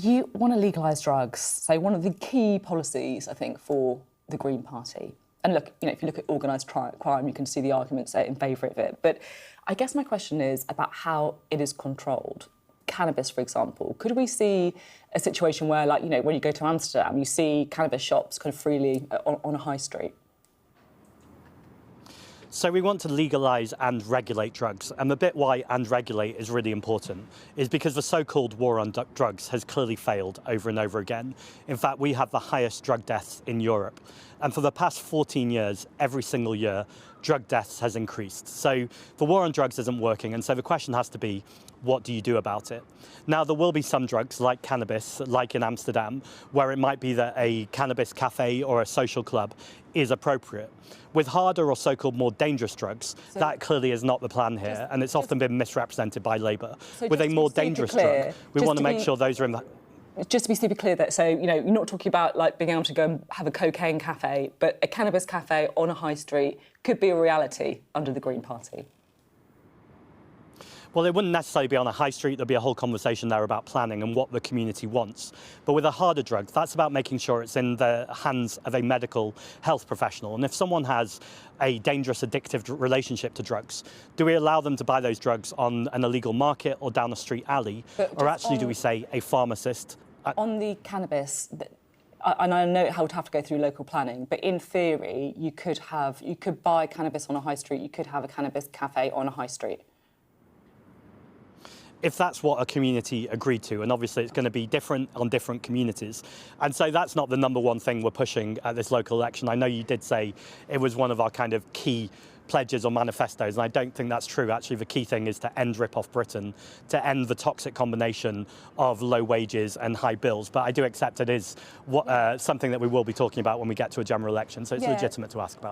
You want to legalise drugs. So one of the key policies, I think, for the Green Party. And look, if you look at organised crime, you can see the arguments in favour of it. But I guess my question is about how it is controlled. Cannabis, for example. Could we see a situation where, when you go to Amsterdam, you see cannabis shops kind of freely on a high street? So we want to legalise and regulate drugs, and the bit why and regulate is really important is because the so-called war on drugs has clearly failed over and over again. In fact, we have the highest drug deaths in Europe, and for the past 14 years, every single year, drug deaths has increased. So the war on drugs isn't working, and so the question has to be, what do you do about it? Now, there will be some drugs, like cannabis, like in Amsterdam, where it might be that a cannabis cafe or a social club is appropriate. With harder or so-called more dangerous drugs, that clearly is not the plan here, and it's often been misrepresented by Labour. With a more dangerous drug, we want to make sure those are in the... Just to be super clear, that you're not talking about being able to go and have a cocaine cafe, but a cannabis cafe on a high street could be a reality under the Green Party. Well, it wouldn't necessarily be on a high street. There'd be a whole conversation there about planning and what the community wants. But with a harder drug, that's about making sure it's in the hands of a medical health professional. And if someone has a dangerous, addictive relationship to drugs, do we allow them to buy those drugs on an illegal market or down a street alley? Or actually do we say a pharmacist... On the cannabis... And I know how it would have to go through local planning, but in theory, you could buy cannabis on a high street, you could have a cannabis cafe on a high street. If that's what a community agreed to, and obviously it's going to be different on different communities. And so that's not the number one thing we're pushing at this local election. I know you did say it was one of our kind of key pledges or manifestos, and I don't think that's true. Actually, the key thing is to end Rip-Off Britain, to end the toxic combination of low wages and high bills. But I do accept it is something that we will be talking about when we get to a general election, so it's legitimate to ask about.